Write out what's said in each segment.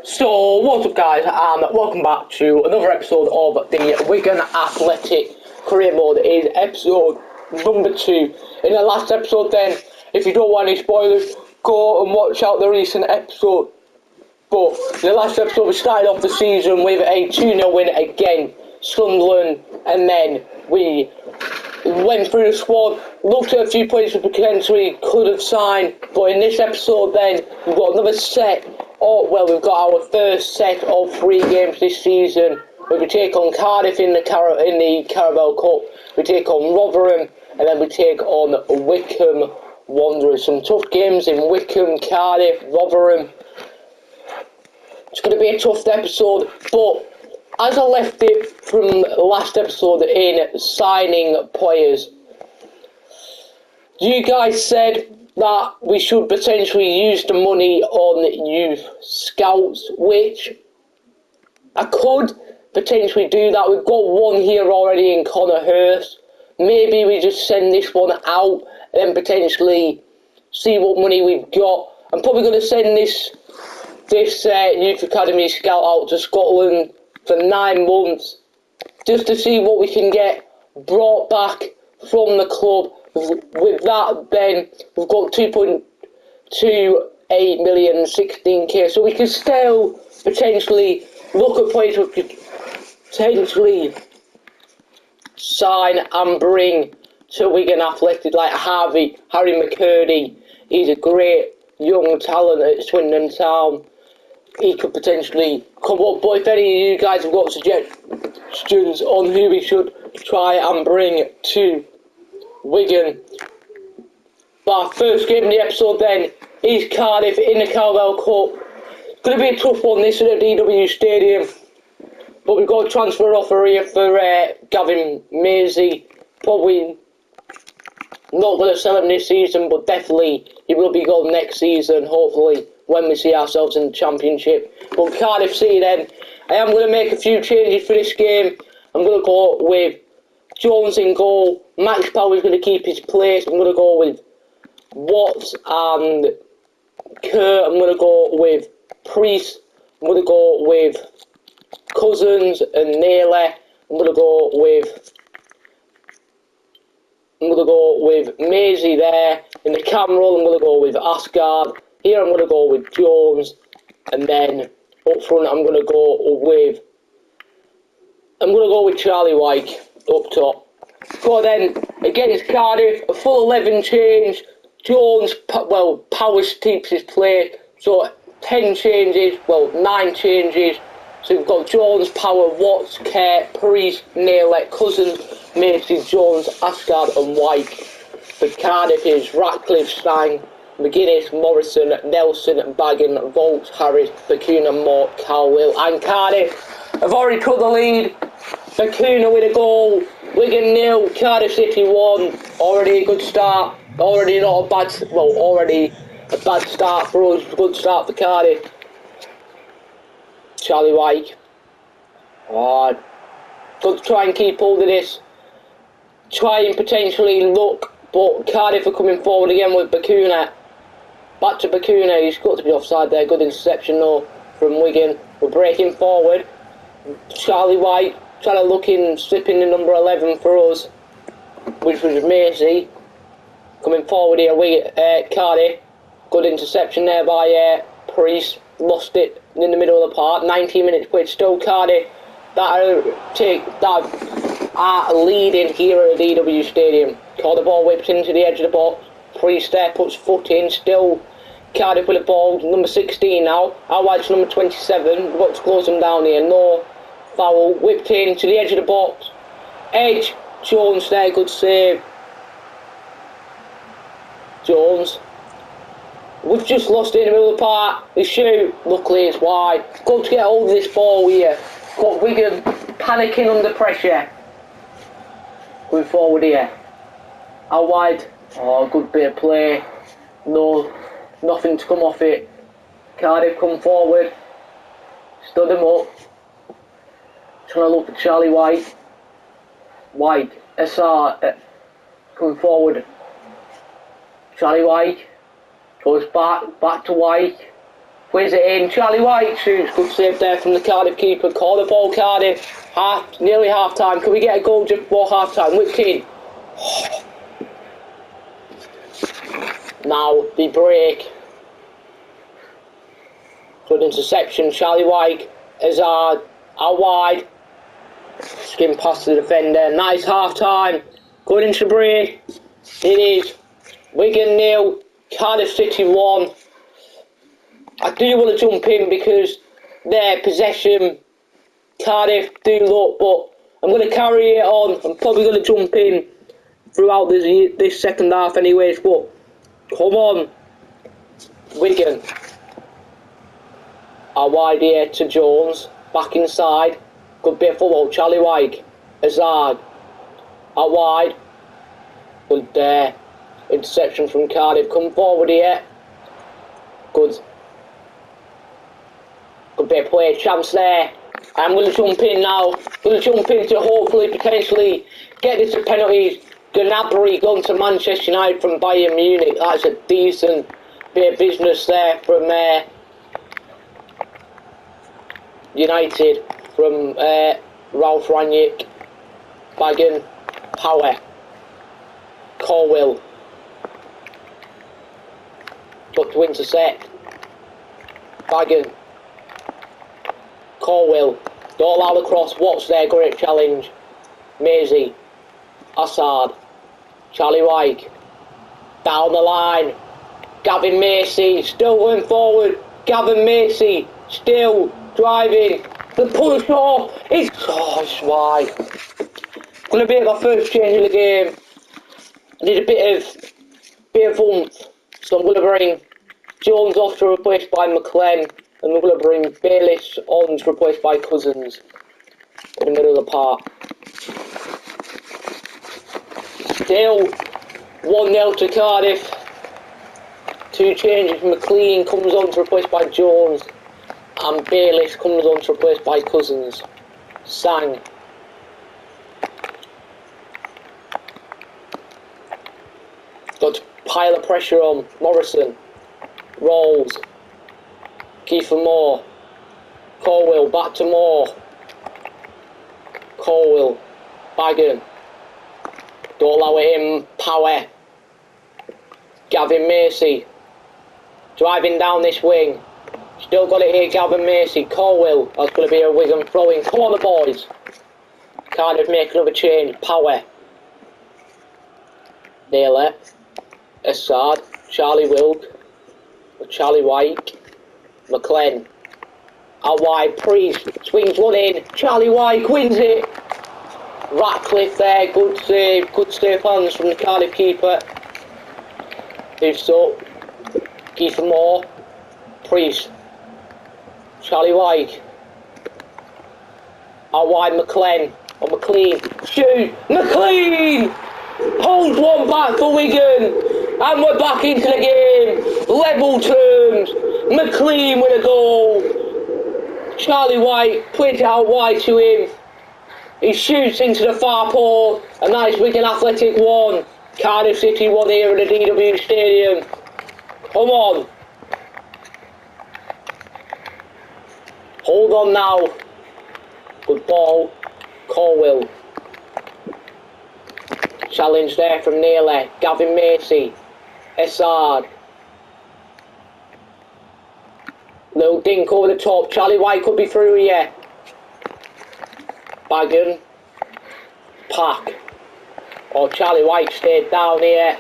So, what's up guys, and welcome back to another episode of the Wigan Athletic Career Mode. It is episode number 2. In the last episode then, if you don't want any spoilers, go and watch out the recent episode. But in the last episode we started off the season with a 2-0 win against Sunderland, and then we went through the squad, looked at a few players we potentially could have signed, but in this episode then, we've got another set. We've got our first set of 3 games this season, where we take on Cardiff in the Carabao Cup, we take on Rotherham, and then we take on Wycombe Wanderers. Some tough games in Wycombe, Cardiff, Rotherham. It's going to be a tough episode, but as I left it from last episode in signing players, you guys said that we should potentially use the money on youth scouts, which I could potentially do that. We've got one here already in Connor Hurst. Maybe we just send this one out and potentially see what money we've got. I'm probably going to send this youth academy scout out to Scotland for 9 months just to see what we can get brought back from the club. With that, then we've got 2.28 million, 16k, so we can still potentially look at players we could potentially sign and bring to Wigan Athletic, like Harry McCurdy. He's a great young talent at Swindon Town. He could potentially come up, but if any of you guys have got suggestions on who we should try and bring to Wigan. But our first game in the episode then is Cardiff in the Carabao Cup. It's going to be a tough one, this at DW Stadium. But we've got a transfer offer here for Gavin Maisie. Probably not going to sell him this season, but definitely he will be gone next season, hopefully, when we see ourselves in the Championship. But Cardiff City then, I am going to make a few changes for this game. I'm going to go with Jones in goal. Max Power is going to keep his place. I'm going to go with Watts and Kerr. I'm going to go with Priest. I'm going to go with Cousins and Naylor. I'm going to go with Maisie there. In the cam roll, I'm going to go with Asgard. Here I'm going to go with Jones. And then up front, I'm going to go with Charlie Wyke up top. So then, against Cardiff, a full 11 change. Jones, Powers keeps his place. So 9 changes. So we've got Jones, Power, Watts, Kerr, Priest, Naylor, Cousins, Macy, Jones, Asgard and Wyke. For Cardiff is Ratcliffe, Stein, McGuinness, Morrison, Nelson, Baggin, Volts, Harris, Bacuna, Moore, Carwill. And Cardiff have already cut the lead. Bacuna with a goal. Wigan 0, Cardiff City 1. Already a good start. Already a bad start for us. Good start for Cardiff. Charlie Wyke. Got to try and keep hold of this. Try and potentially look, but Cardiff are coming forward again with Bacuna. Back to Bacuna. He's got to be offside there. Good interception though from Wigan. We're breaking forward. Charlie Wyke trying to look in, slipping the number 11 for us, which was Maisie. Coming forward here, Cardiff. Good interception there by Priest. Lost it in the middle of the park. 19 minutes played. Still Cardiff that are leading here at the DW Stadium. Caught the ball, whips into the edge of the box. Priest there puts foot in. Still Cardiff with the ball. Number 16 now. Our wide's number 27. We've got to close them down here. No foul, whipped in to the edge of the box. Edge, Jones there, good save. Jones. We've just lost it in the middle of the park. We shoot, luckily it's wide. Got to get hold of this ball here. Got Wigan panicking under pressure. Going forward here. Out wide. Good bit of play. No, nothing to come off it. Cardiff come forward. Stood him up. Trying to look for Charlie Wyke. Wyke, SR, coming forward. Charlie Wyke goes back to Wyke. Where's it in? Charlie White shoots. Good save there from the Cardiff keeper. Corner ball, Cardiff. Nearly half time. Can we get a goal just before half time? Whipped in. Now the break. Good interception. Charlie White. Hazard. Out wide. Skim past the defender. Nice half time. Good into break. It is. Wigan 0. Cardiff City 1. I do want to jump in because their possession, Cardiff do look, but I'm going to carry it on. I'm probably going to jump in throughout this second half anyways, but come on, Wigan. Out wide here to Jones, back inside, good bit of football, Charlie White, Hazard, out wide, good interception from Cardiff, come forward here, good bit of play, chance there. I'm going to jump in now. Going to jump in to hopefully, potentially get this to penalties. Gnabry gone to Manchester United from Bayern Munich. That's a decent bit of business there from United, from Ralph Rangnick. Bagan, Power, Colwill. Got to intercept. Bagan. Colwill, don't allow the cross, watch there, great challenge. Maisie, Assad, Charlie White, down the line, Gavin Macy, still going forward, Gavin Macy, still driving, the push off, it's wide. Going to be my first change in the game. I need a bit of oomph, so I'm going to bring Jones off to replace by McLean. And we're going to bring Bayliss on to replace by Cousins in the middle of the park. Still 1-0 to Cardiff. Two changes. McLean comes on to replace by Jones. And Bayliss comes on to replace by Cousins. Sang. Got to pile of pressure on. Morrison. Rolls. Kiefer Moore, Colwill, back to Moore, Colwill, Bagan, don't allow it in, Power, Gavin Macy, driving down this wing, still got it here, Gavin Macy, Colwill, that's going to be a Wigan throw-in, come on the boys, Cardiff make another change, Power, Naylor, Assad, Charlie Wilk, Charlie White, McLean, out wide, Priest, swings one in, Charlie White wins it, Ratcliffe there, good save hands from the Cardiff keeper, moves up, Kiefer Moore, Priest, Charlie White, out wide McLean, or McLean, shoot, McLean, holds one back for Wigan, and we're back into the game, level terms, McLean with a goal, Charlie White plays it out wide to him, he shoots into the far pole, and that is Wigan Athletic 1, Cardiff City 1 here at the DW Stadium, come on, hold on now, good ball, Colwill, challenge there from Naylor, Gavin Macy, Assad, little dink over the top, Charlie White could be through here, Bagan, Pack, or Charlie White stayed down here,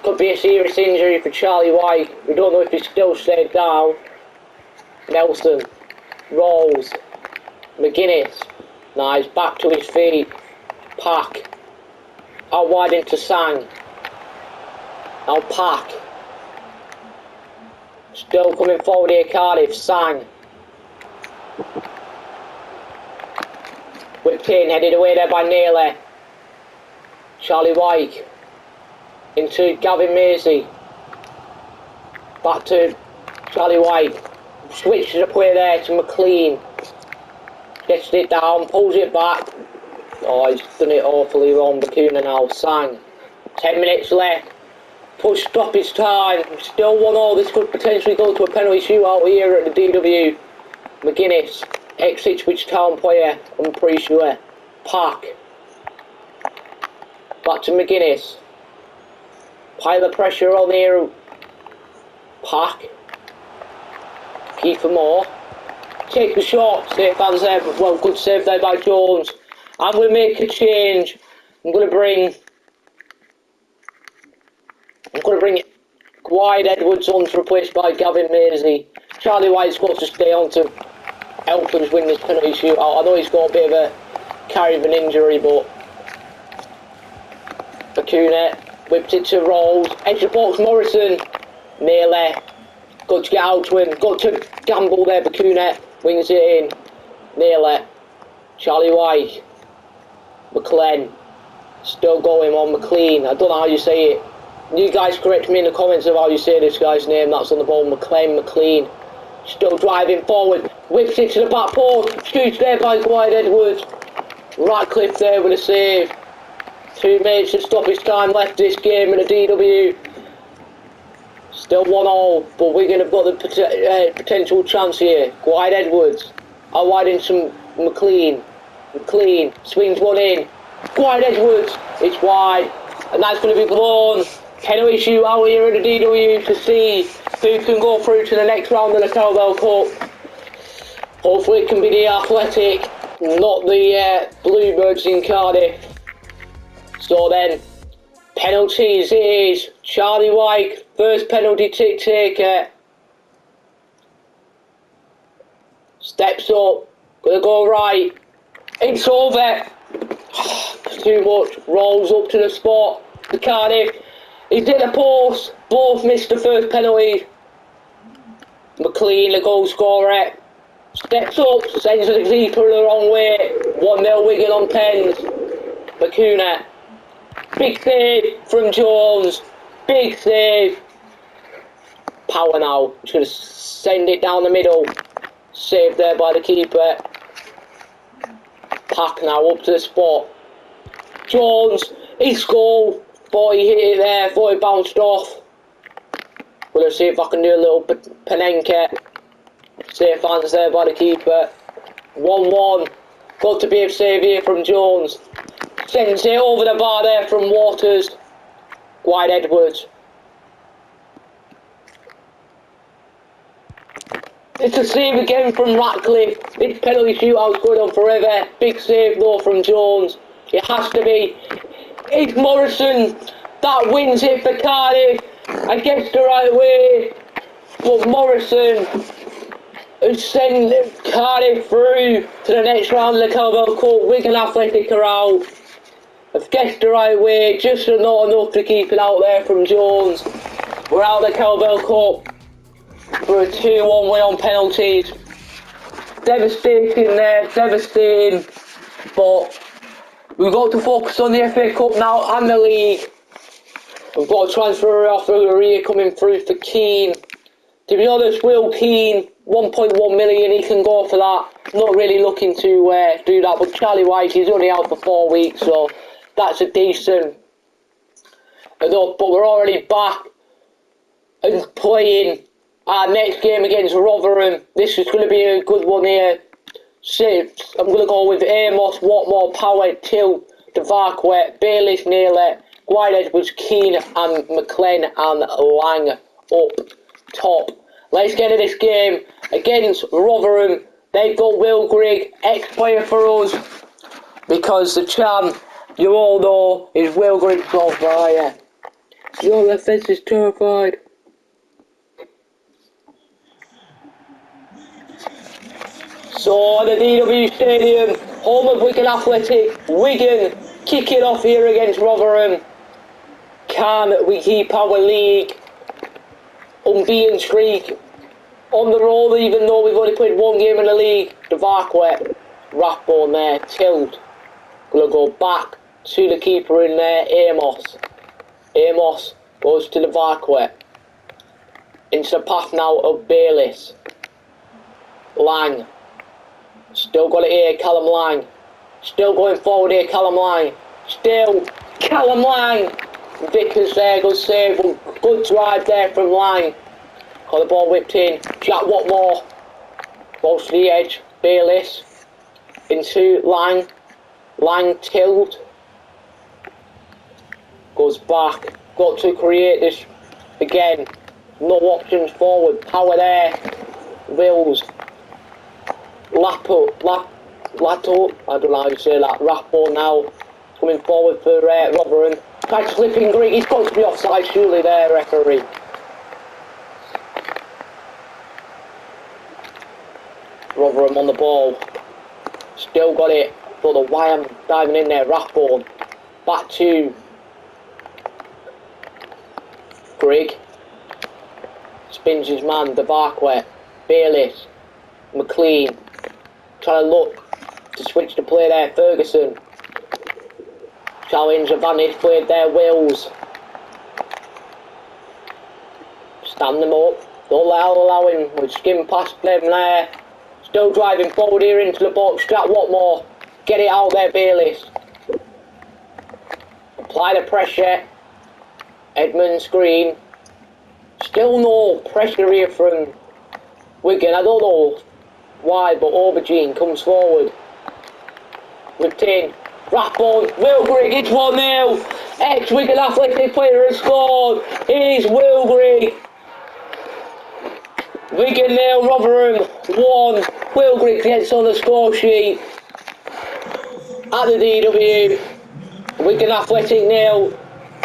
could be a serious injury for Charlie White, we don't know if he still stayed down, Nelson, Rolls, McGuinness, nice, back to his feet, Pack, out wide into Sang, now Pack, still coming forward here Cardiff, Sang, whipped in, headed away there by Naylor, Charlie White, into Gavin Macy, back to Charlie White, switches up way there to McLean, gets it down, pulls it back, oh he's done it awfully wrong, Bakuna now, Sang, 10 minutes left, Push stoppage time. Still 1-1. This could potentially go to a penalty shootout here at the DW. McGuinness. Ex-Ipswich Town player. I'm pretty sure. Pack. Back to McGuinness. Pile of pressure on here. Pack. Kiefer Moore. Take the shot. Safe hands there. Well, good save there by Jones. I'm going to make a change. I'm going to bring Gwynedd Edwards on to replace by Gavin Maisie. Charlie White's got to stay on to help us win this penalty shootout. I know he's got a bit of a carry of an injury, but Bakuna whipped it to Rolls. Edge of box, Morrison. Nearly. Got to get out to him. Got to gamble there, Bakuna. Wings it in. Nearly. Charlie White. McLean. Still going on McLean. I don't know how you say it. You guys correct me in the comments of how you say this guy's name. That's on the ball. McLean. Still driving forward. Whips it to the back post. Shoots there by Gwynedd Edwards. Ratcliffe there with a save. 2 minutes to stop his time left this game in the DW. Still 1-1, but Wigan have got the potential chance here. Gwynedd Edwards. Out wide in some McLean. McLean swings one in. Gwynedd Edwards. It's wide. And that's going to be blown. Penalty shootout here in the DW to see who can go through to the next round of the Cowbell Cup. Hopefully it can be the Athletic, not the Bluebirds in Cardiff. So then, penalties is Charlie White, first penalty taker. Steps up, gonna go right. It's over. Too much. Rolls up to the spot. The Cardiff. He's hit the post. Both missed the first penalty. McLean, the goal scorer. Steps up. Sends the keeper the wrong way. 1-0 Wigan on pens. Bakuna. Big save from Jones. Big save. Power now. He's going to send it down the middle. Saved there by the keeper. Pack now up to the spot. Jones, his goal. Thought he hit it there, thought he bounced off. We'll see if I can do a little Panenka. Safe hands there by the keeper. 1-1. Got to be a save here from Jones. Sends it over the bar there from Waters. Gwynedd Edwards. It's a save again from Ratcliffe. This penalty shootout's going on forever. Big save though from Jones. It has to be. It's Morrison that wins it for Cardiff. I guess the right way. But Morrison has sent Cardiff through to the next round of the Cowbell Cup. Wigan Athletic are out. I've guessed the right way. Just not enough to keep it out there from Jones. We're out of the Cowbell Cup for a 2-1 win on penalties. Devastating there, devastating. But we've got to focus on the FA Cup now and the league. We've got a transfer offer here coming through for Keane. To be honest, Will Keane, 1.1 million, he can go for that. Not really looking to do that, but Charlie White, he's only out for 4 weeks, so that's a decent enough. But we're already back and playing our next game against Rotherham. This is going to be a good one here. I'm going to go with Amos, Watmore, Power, Till, Devarquet, Bayliss, Naylor, Gwynedd Edwards, Keane and McLean and Lang up top. Let's get into this game against Rotherham. They've got Will Grigg, ex-player for us, because the champ, you all know, is Will Grigg's on fire. Your defence is terrified. So, the DW Stadium, home of Wigan Athletic, Wigan kicking off here against Rotherham. Can we keep our league unbeaten streak on the road, even though we've only played 1 game in the league? Devarquet, Rathbone there, Tilt. Gonna go back to the keeper in there, Amos. Amos goes to Devarquet. Into the path now of Bayliss. Lang. Still got it here, Callum Lang. Still going forward here, Callum Lang. Still, Callum Lang. Vickers there, good save, good drive there from Lang. Got the ball whipped in. Jack Watmore. Ball to the edge. Bayliss. Into Lang. Lang tilt. Goes back. Got to create this again. No options forward. Power there. Wills. Lato. I don't know how you say that. Rappo now. Coming forward for Rotherham. Tried slipping Greg. He's got to be offside surely there, referee. Rotherham on the ball. Still got it. Don't know why I'm diving in there. Rathbone. Back to Greg. Spins his man. Devarquet. Bayliss. McLean. Trying to look to switch the play there. Ferguson. Challenge advantage played there. Wills. Stand them up. Don't allow him. We'll skim past them there. Still driving forward here into the box. Jack Watmore. Get it out there, Bayliss. Apply the pressure. Edmonds Green. Still no pressure here from Wigan. I don't know why, but Aubergine comes forward. Whipped in. Rathbone. Will Grigg. It's 1-0. Ex-Wigan Athletic player has scored. It is Will Grigg. Wigan 0, Rotherham 1. Will Grigg gets on the score sheet at the DW. Wigan Athletic 0,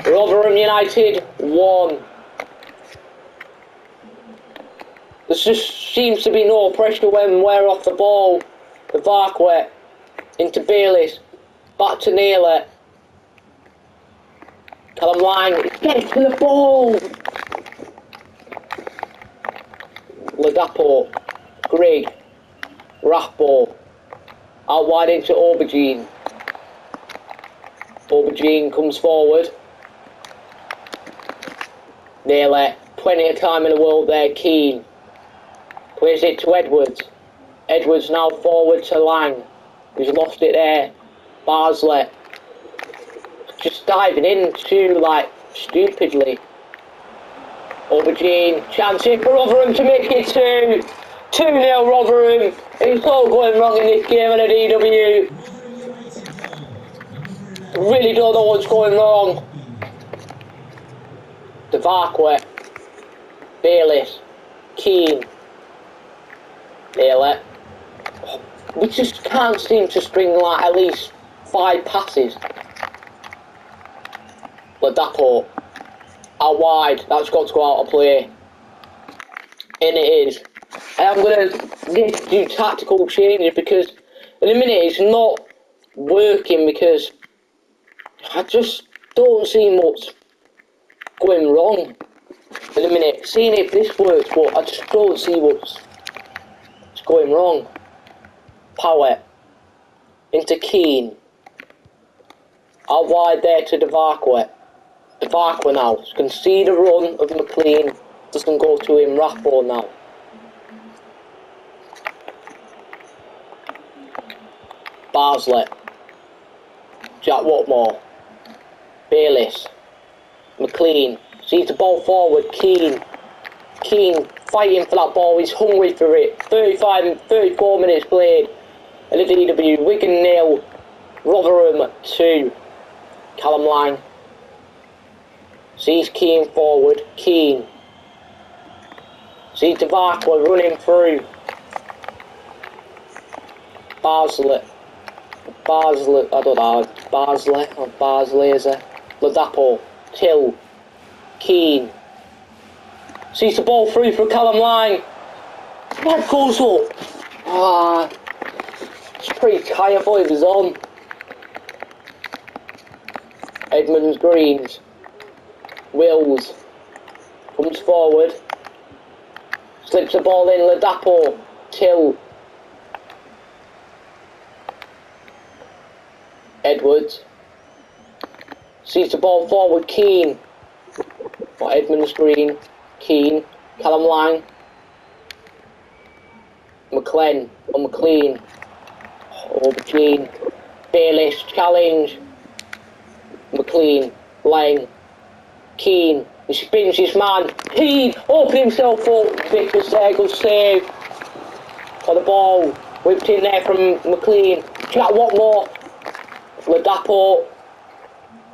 Rotherham United 1. There just seems to be no pressure when we're off the ball. The Devarquet into Bayliss, back to Naylor. Callum Lang gets to the ball. Ladapo, Grigg, Rathbone, out wide into Aubergine. Aubergine comes forward. Naylor, plenty of time in the world there. Keane plays it to Edwards. Edwards now forward to Lang. He's lost it there. Barsley just diving in too, like, stupidly. Aubergine, chance here for Rotherham to make it 2-0 Rotherham. It's all going wrong in this game at the DW. Really don't know what's going wrong. Devarquet, Bayliss, Keane, Naylor. We just can't seem to string like at least 5 passes. Ladapo. Out wide, that's got to go out of play. And it is. I'm going to do tactical changes because in a minute it's not working because I just don't see what's going wrong. In a minute, seeing if this works, but I just don't see what's going wrong. Power into Keane. Out wide there to Devarquet. Devarquet now can see the run of McLean, doesn't go to him. Rathbone now. Barsley. Jack Watmore. Bayliss. McLean. Sees the ball forward. Keane fighting for that ball. He's hungry for it. 35 and 34 minutes played. And the DW. Wigan 0. Rotherham 2. Callum Lang. Sees Keane forward. Keane. Sees Devarquet running through. Barsley. I don't know. Barsley is a Ladapo. Till. Keane. Sees the ball through for Callum Lang. That goes up. It's pretty tired boy if he's on. Edmonds Greens. Wills comes forward, slips the ball in. Ladapo, Till, Edwards sees the ball forward. Keane, or Edmonds Green, Keane, Callum Lang, McLean, Aubergine, Bayliss challenge. McLean, Lang. Keane. He spins his man. Keane open himself up. Vickers there, good save. For the ball. Whipped in there from McLean. Jack Watmore. Ladapo.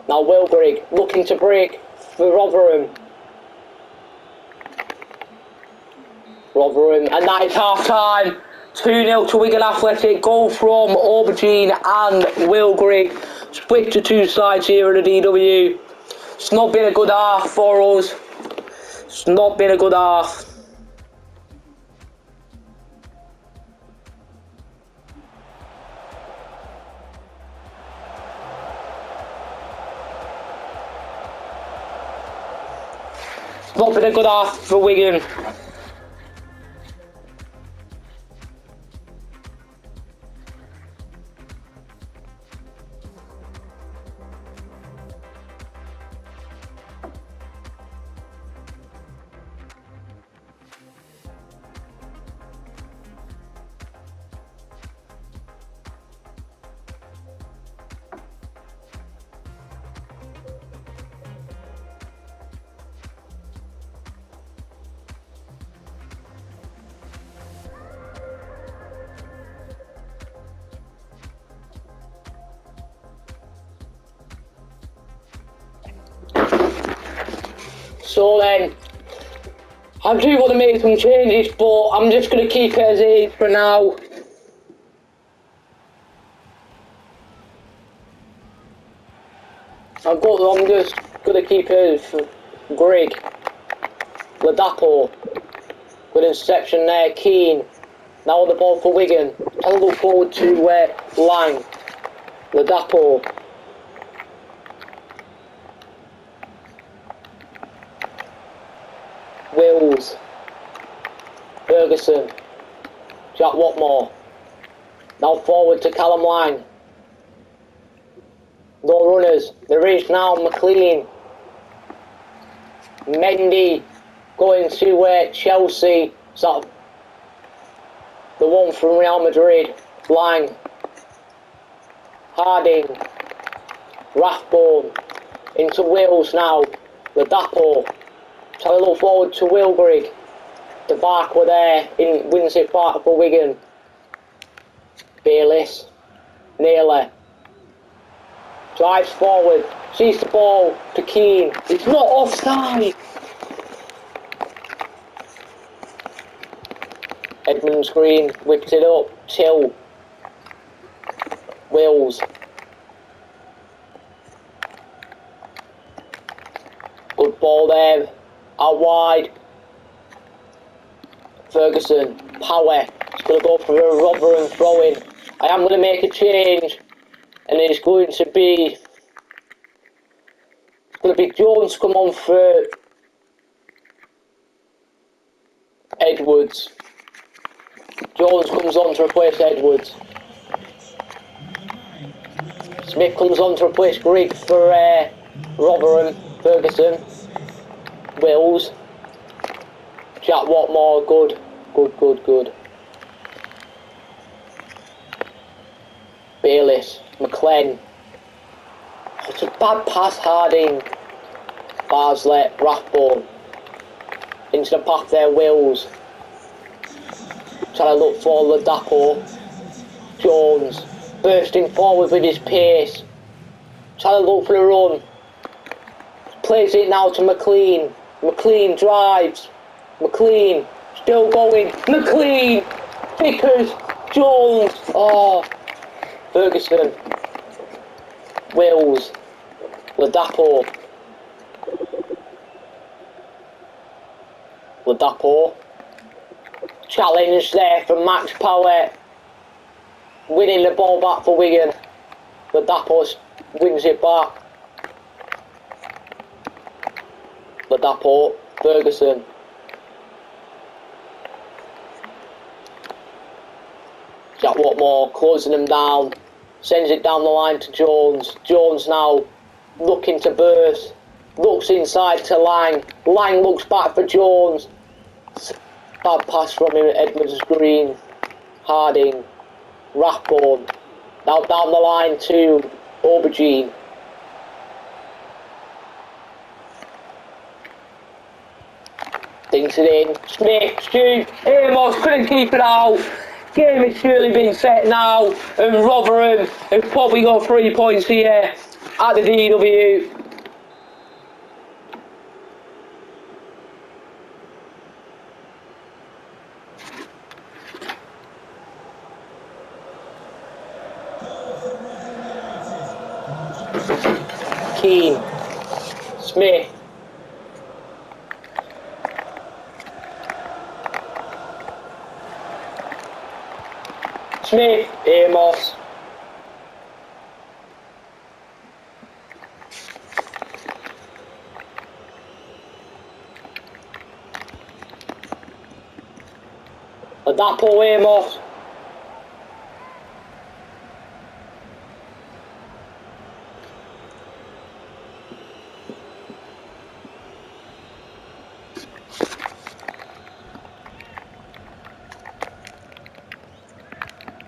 Now Wilbrig looking to break for Rotherham. And that is half time. 2-0 to Wigan Athletic. Goal from Aubergine and Wilgrig. Split to two sides here at the DW. It's not been a good half for us. It's not been a good half. It's not been a good half for Wigan. So then, I do want to make some changes, but I'm just going to keep it as is for now. I'm just going to keep it as Greg, Ladapo, good interception there, Keane. Now on the ball for Wigan. I'll look forward to Lang, Ladapo. Wills, Ferguson, Jack Watmore, now forward to Callum Lang, no runners, there is now McLean, Mendy going to Chelsea, sort of the one from Real Madrid, Lang, Harding, Rathbone, into Wales now, Ladapo. So I look forward to Wilbrig. The back were there in Windsor Park for Wigan. Bayliss. Naylor. Drives forward. Sees the ball to Keane. It's not offside. Edmonds Green whipped it up. Till. Wills. Good ball there. Out wide. Ferguson. Power. He's going to go for a Rotherham throw-in. I am going to make a change. And it's going to be... Jones come on for Edwards. Jones comes on to replace Edwards. Smith comes on to replace Grigg for Rotherham. Ferguson. Wills, Jack Watmore, good. Bayliss, McLean. It's a bad pass, Harding. Barslett, Rathbone. Into the path there, Wills. Trying to look for Ladapo. Jones, bursting forward with his pace. Trying to look for a run. Plays it now to McLean. McLean drives. McLean still going. McLean. Vickers. Jones. Oh. Ferguson. Wills. Ladapo. Challenge there from Max Power. Winning the ball back for Wigan. Ladapo wins it back. Ladapo, Ferguson. Jack Watmore closing them down. Sends it down the line to Jones. Jones now looking to burst. Looks inside to Lang. Lang looks back for Jones. Bad pass from him at Edmonds Green. Harding. Rathbone. Now down the line to Aubergine. Sinks it in. Smith, Stu, Amos couldn't keep it out. Game has surely been set now, and Rotherham have probably got 3 points here at the DW. Keane, Smith, Smith, Amos, and that poor Amos.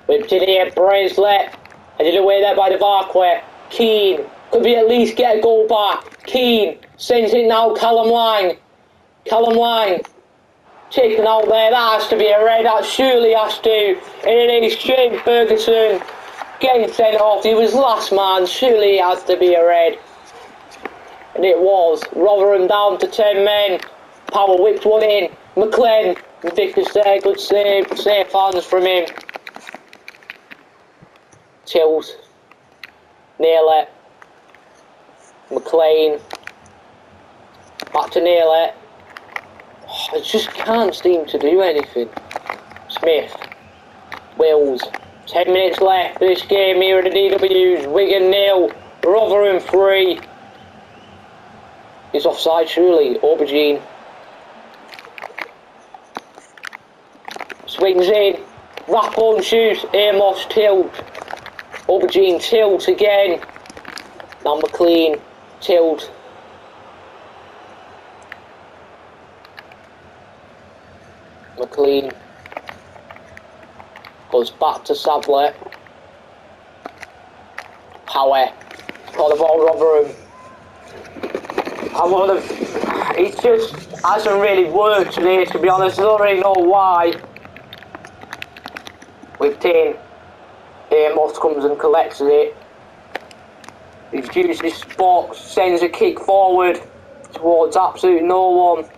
Whipped in here, Bracelet, headed away there by the Varquet. Keane, could we at least get a goal back? Keane, sends it now, Callum Lang. Callum Lang, taken out there, that has to be a red, that surely has to. And it is Shane Ferguson getting sent off, he was last man, surely it has to be a red. And it was. Rotherham down to 10 men. Power whipped one in. McLean, Vickers there, good save, safe hands from him. Chills, Nearly, McLean, back to Nearly. Oh, I just can't seem to do anything. Smith, Wills, 10 minutes left for this game here at the DW's. Wigan 0, Rotherham 3. He's offside surely, Aubergine. Swings in, Rathbone shoots, Amos tilt. Aubergine tilt again. Now McLean tilt. McLean goes back to Sadler. Power. Got the ball, Rotherham. It just hasn't really worked today, to be honest. I don't really know why. Whipped in. Amos comes and collects it. Reduces spot, sends a kick forward towards absolute no one.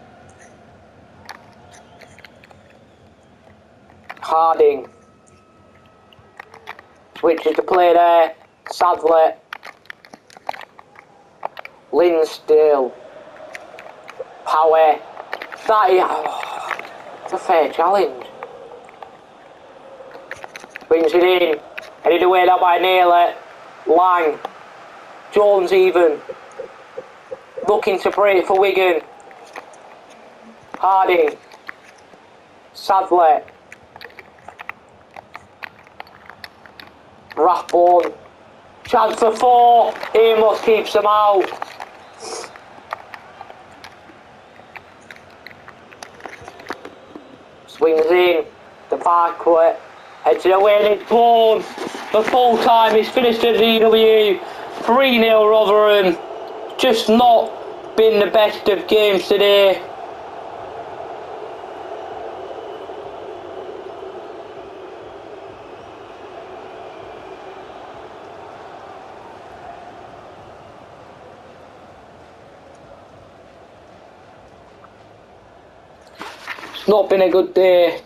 Harding switches the play there. Sadler, Linsdale, Power. That's a fair challenge. Brings it in. Headed away that by Naylor. Lang. Jones even. Looking to break for Wigan. Harding. Sadler. Rathbone. Chance for 4. Amos keeps them out. Swings in. The Parkway. Heads it away and it's blown. For full time, it's finished at DW. 3-0 Rotherham. Just not been the best of games today. It's not been a good day.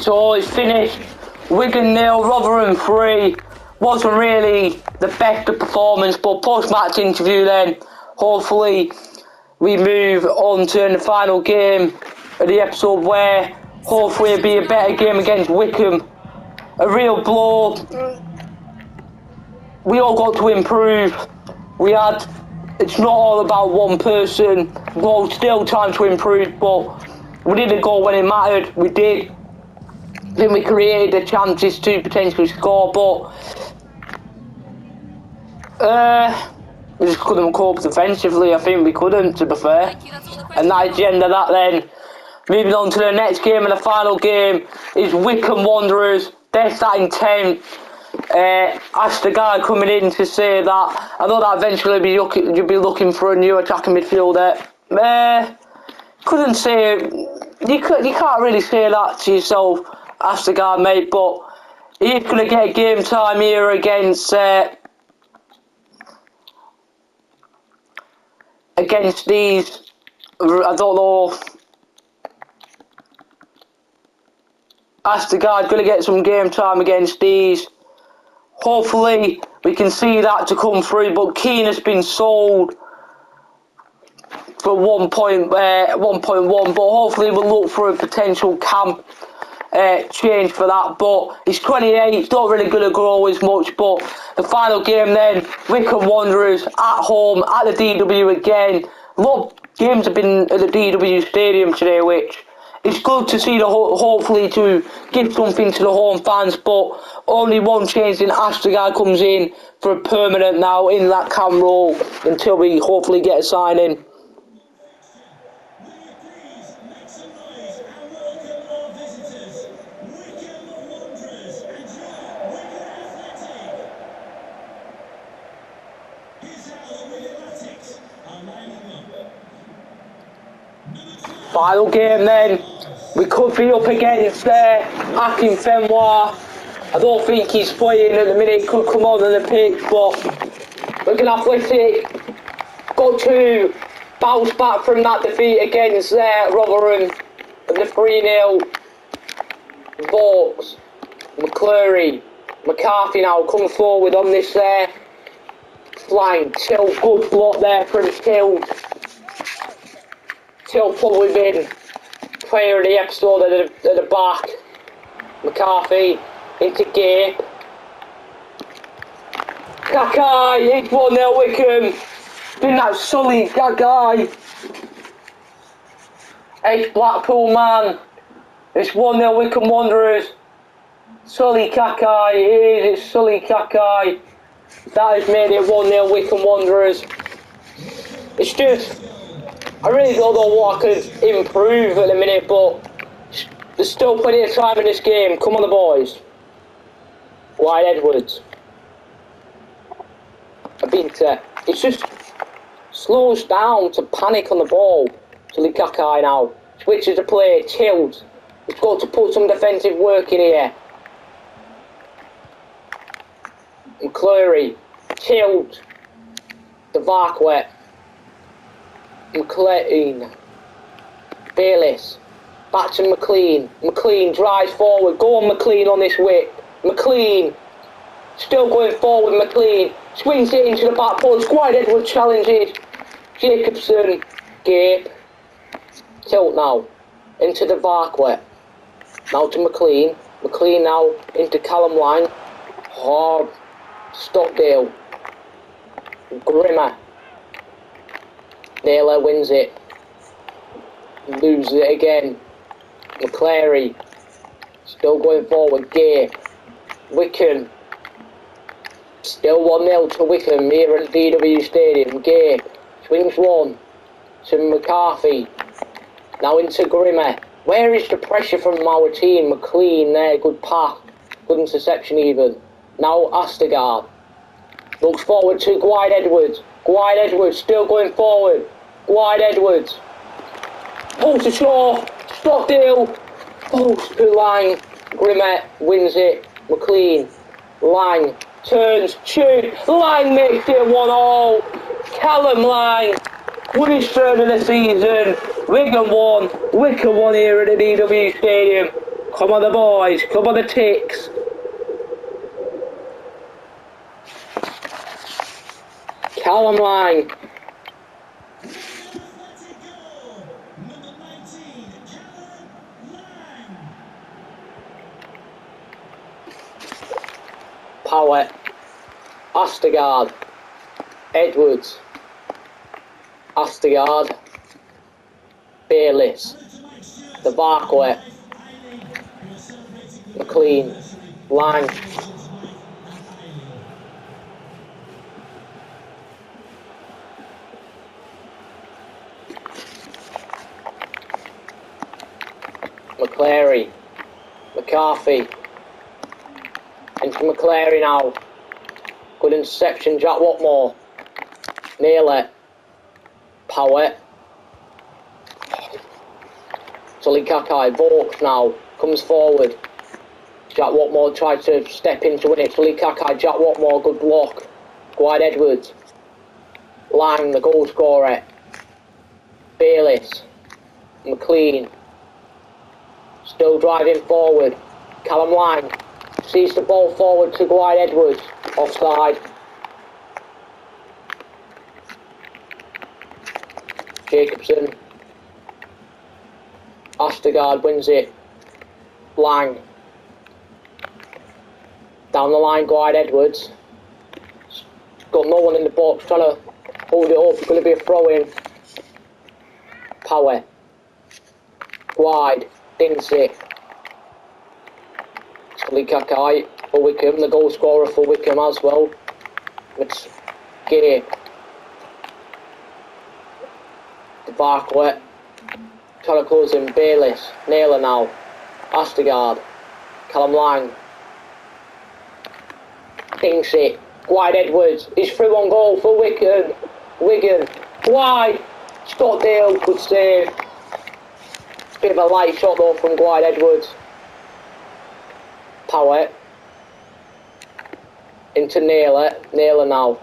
So it's finished. Wigan 0, Rotherham 3. Wasn't really the best of performance, but post-match interview then, hopefully we move on to the final game of the episode where hopefully it'll be a better game against Wycombe. A real blow. We all got to improve. It's not all about one person. Well, still trying to improve, but we didn't go when it mattered. We did. Then we created the chances to potentially score, but we just couldn't cope defensively. I think we couldn't, to be fair. And that's the end of that then. Moving on to the next game, and the final game is Wycombe Wanderers. They're starting 10th. Asked the guy coming in to say that I know that eventually you'll be looking for a new attacking midfielder. Couldn't say, you can't really say that to yourself, asked the guy, mate, but he's going to get game time here against these, I don't know. Asked the guy, going to get some game time against these. Hopefully we can see that to come through, but Keane has been sold for 1.1, but hopefully we'll look for a potential camp change for that. But he's 28, it's not really going to grow as much. But the final game then, Wycombe Wanderers at home at the DW again. A lot of games have been at the DW Stadium today, which it's good to see, hopefully to give something to the home fans, but only one change in Astragar comes in for a permanent now in that cam role until we hopefully get a sign-in. Final game then, we could be up against Akin Fenwa. I don't think he's playing at the minute, he could come on in the pitch, but Wigan Athletic got to bounce back from that defeat against Rotherham and the 3-0. Vokes, McCleary, McCarthy now come forward on this flying Till, good block there from Till. Till probably been player of the episode at the back. McCarthy into Gape. Kakai, it's 1-0 Wycombe. Been that Sully, that guy. Ex-Blackpool man. It's 1-0 Wycombe Wanderers. Sully Kakai, it's Sully Kakai. That has made it 1-0 Wycombe Wanderers. It's just, I really don't know what I could improve at the minute, but there's still plenty of time in this game. Come on the boys. Wide Edwards. It's just slows down to panic on the ball. To Lukaku now. Switches the play, Tilt. He's got to put some defensive work in here. McCleary. Tilt. Devarquet. McLean, Bayliss, back to McLean. McLean drives forward. Go on McLean on this whip. McLean, still going forward. McLean swings it into the back post. Wide Edwards challenges. Jacobson, Gabe, Tilt now into the Varquet. Now to McLean. McLean now into Callum Lang. Hard. Stockdale. Grimmer. Naylor wins it. Loses it again. McCleary. Still going forward. Gay. Wycombe. Still 1-0 to Wycombe here at the DW Stadium. Gay. Swings one. To McCarthy. Now into Grimmer. Where is the pressure from our team? McLean there. Good pass. Good interception even. Now Astergaard. Looks forward to Wide Edwards. Wide Edwards still going forward. Wide Edwards. Pulls to Shaw. Stockdale. Pulls to Lang. Grimmer wins it. McLean. Lang. Turns. Shoot. Lang makes it 1-0. Callum Lang. Won his third of the season. Wigan won. Wycombe won here at the DW Stadium. Come on the boys, come on the ticks. Callum Lang. Power. Astegard. Edwards. Astegard. Bayliss. The Barkway. McLean. Lang. McClary. McCarthy. Into McClary now. Good interception, Jack Watmore. Nearly. Power. Sully Kakai. Vaux now. Comes forward. Jack Watmore tried to step into it. Sully Kakai. Jack Watmore. Good block. Gwynedd Edwards. Lang, the goal scorer. Bayliss. McLean. Still driving forward. Callum Lang. Sees the ball forward to Gwynedd Edwards. Offside. Jacobson. Astegard wins it. Lang. Down the line, Gwynedd Edwards. Got no one in the box, trying to hold it up. It's going to be a throw-in. Power. Wide. Dinsey. Sully Kakai for Wickham, the goal scorer for Wickham as well. It's Gay. The Barkway. Trying to close in. Bayliss. Naylor now. Astegard. Callum Lang. Dinsey. Gwynedd Edwards. He's through on goal for Wickham. Wigan. Wide. Stockdale. Good save. Bit of a light shot though from Gwynedd Edwards. Power. Into Naylor. Naylor now.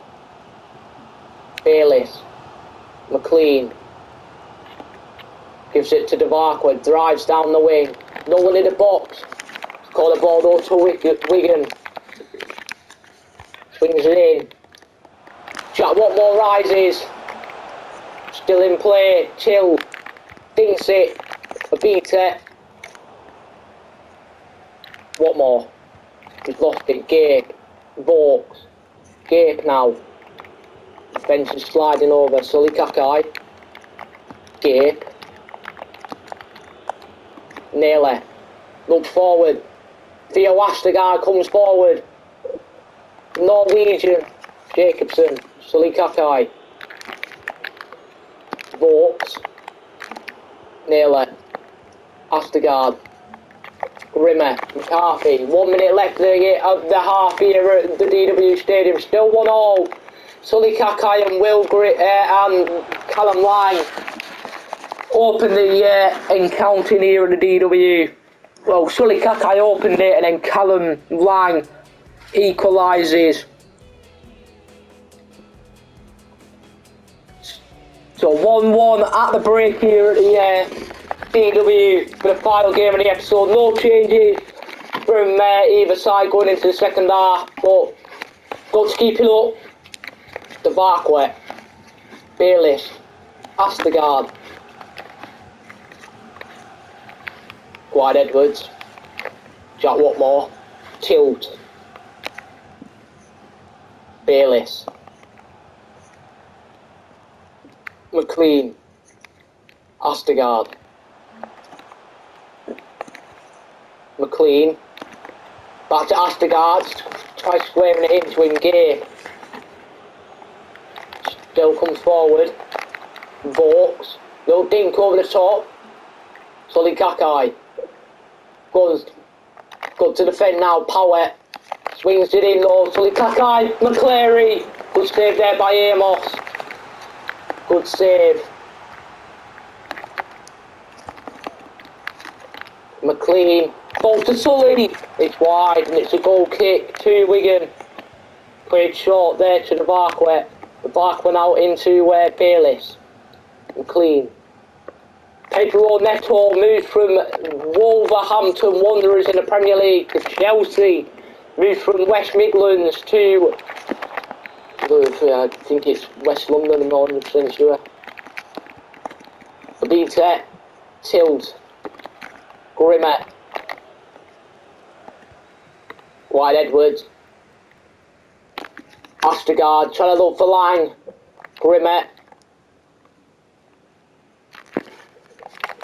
Bayliss. McLean. Gives it to DeVarquid. Drives down the wing. No one in the box. Call the ball though to Wigan. Swings it in. Jack Watmore rises. Still in play. Chill. Dinks it. Abita. Watmore. He's lost it. Gape. Vaux. Gape now. Bench is sliding over. Sully Kakai. Gape. Naylor. Looks forward. Theo Astegard comes forward. Norwegian. Jacobson. Sully Kakai. Vaux. Naylor. Astegard. Rimmer. McCarthy. 1 minute left of the half here at the DW Stadium. Still 1-1. Sully Kakai and and Callum Lang open the encounter here at the DW. Well, Sully Kakai opened it and then Callum Lang equalises. So 1-1 at the break here at the DW for the final game of the episode. No changes from either side going into the second half, but got to keep it up. The Barkway, Bayliss, Astegard, Gwynedd Edwards, Jack Watmore, Tilt, Bayliss, McLean, Astegard, McLean, back to Astegard, tries squaring it into him. Gay still comes forward. Vaux, little dink over the top. Sully Kakai goes to defend now. Power swings it in though. Sully Kakai, McClary, good save there by Amos. Good save. McLean, ball to Sully. It's wide and it's a goal kick to Wigan. Played short there to the Barkway. The Barkway out into Bayliss. McLean. Pedro Neto moves from Wolverhampton Wanderers in the Premier League to Chelsea. Moves from West Midlands to, I think it's West London, I'm not 100% sure. Abita, Tilt, Grimmer, White Edwards, Ostergaard trying to look for line, Grimmer,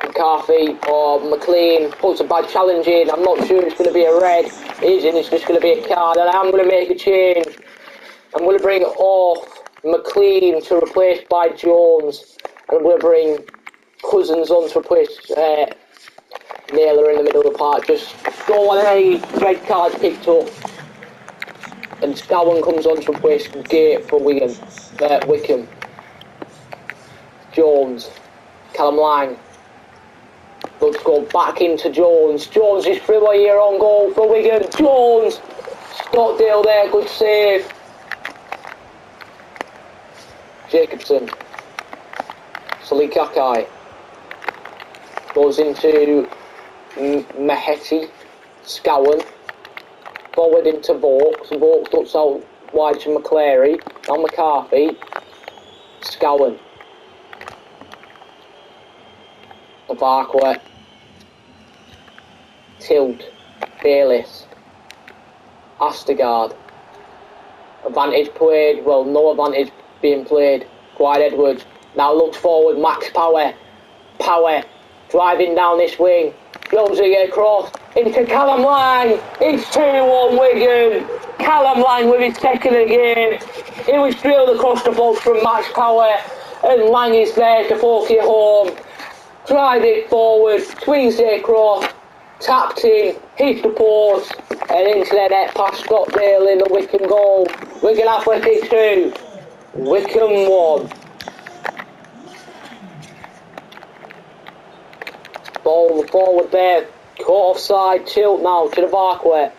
McCarthy or McLean puts a bad challenge in. I'm not sure it's going to be a red. It isn't, it's just going to be a card, and I'm going to make a change. I'm going to bring off McLean to replace by Jones, and I'm going to bring Cousins on to replace Naylor in the middle of the park. Just don't want any red cards picked up. And Scowen comes on to replace Gate for Wickham. Jones, Callum Lang. Let's go back into Jones. Jones is through here on goal for Wigan. Jones! Stockdale there, good save. Jacobson. Salikakai. Goes into Maheti. Scowen. Forward into Vaux. Vaux looks out wide to McClary. Now McCarthy. Scowen. Barquet. Tilt. Bayliss. Ostergaard. Advantage played. Well, no advantage being played. White Edwards. Now looks forward. Max Power. Power. Driving down this wing. Goes it across. Into Callum Lang. It's 2-1 Wigan. Callum Lang with his second again. It was drilled across the box from Max Power. And Lang is there to poke it home. Drive it forward, swings it across, tapped in, hits the post, and into the net past Stockdale in the Wickham goal. Wigan Athletic 2, Wickham 1. Ball forward there, caught offside, Tilt now to the Barquet.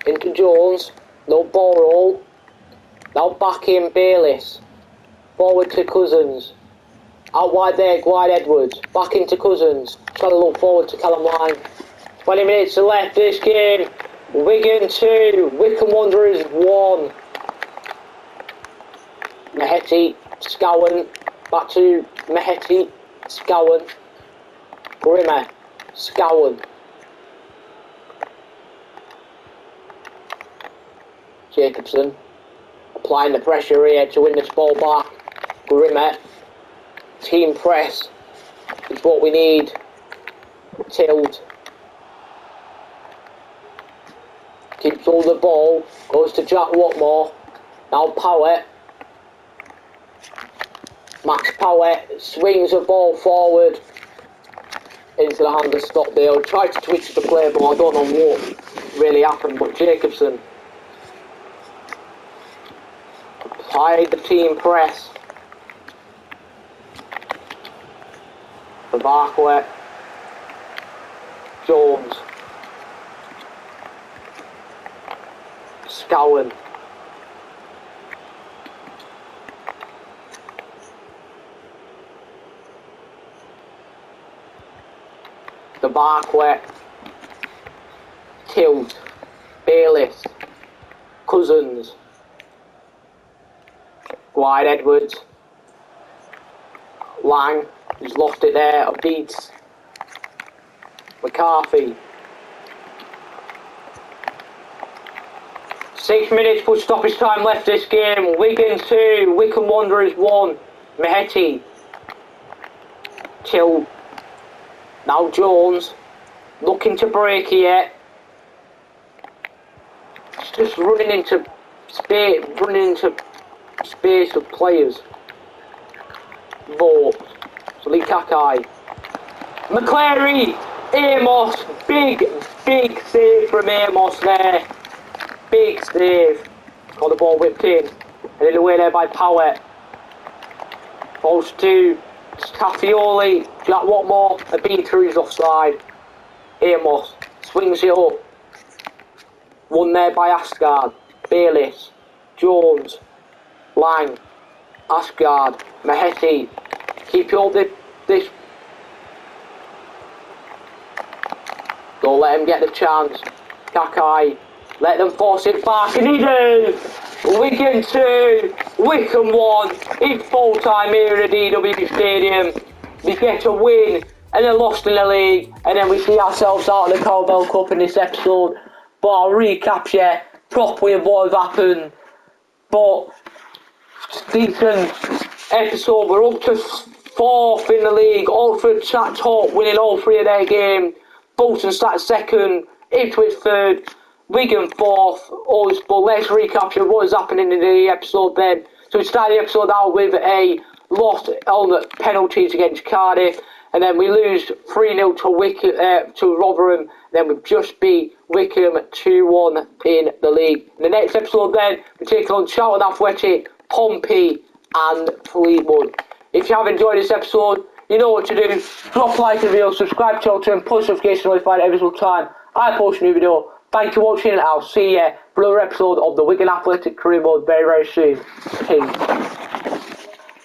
Into Jones, no ball roll. Now back in Bayliss, forward to Cousins. Out wide there, White Edwards. Back into Cousins. Trying to look forward to Callum Lang. 20 minutes to left this game. Wigan 2, Wickham Wanderers 1. Maheti, Scowen. Back to Maheti, Scowen. Grimmer, Scowen. Jacobson. Applying the pressure here to win this ball back. Grimmer. Team press is what we need. Tilt. Keeps all the ball. Goes to Jack Watmore. Now Power. Max Power swings the ball forward into the hand of Stockdale. Tried to twitch the play, but I don't know what really happened. But Jacobson applied the team press. The Barquet, Jones, Scowen, the Barquet, Tilt, Bayliss, Cousins, White Edwards, Lang. He's lost it there, beats McCarthy. 6 minutes put stoppage time left this game. Wigan 2, Wickham Wanderers 1. Maheti. Till. Now Jones. Looking to break here. It's just running into space of players. Vaux. Lee Kakai. McClary. Amos. Big save from Amos there. Big save. Got the ball whipped in. And in the way there by Power. Falls to Staffioli. Jack Watmore. A beater is offside. Amos. Swings it up. Won there by Asgard. Bayliss. Jones. Lang. Asgard. Maheti. Keep all this Don't let him get the chance. Kakai, let them force it back, and he do! Wigan 2, Wycombe 1. It's full time here at the DWP Stadium. We get a win, and then lost in the league, and then we see ourselves out of the Carabao Cup in this episode. But I'll recap you properly of what has happened. But decent episode. We're up to 4th in the league. Alfred sat top, winning all 3 of their games. Bolton sat 2nd, Ipswich 3rd, Wigan 4th. But let's recap what is happening in the episode then. So we started the episode out with a loss on the penalties against Cardiff, and then we lose 3-0 to Rotherham. Then we just beat Wycombe 2-1 in the league. In the next episode then, we take on Charlton Athletic, Pompey and Fleetwood. If you have enjoyed this episode, you know what to do. Drop a like to the video, subscribe to the channel, and post notifications notified every single time I post a new video. Thank you for watching, and I'll see you for another episode of the Wigan Athletic Career Mode very, very soon. Peace.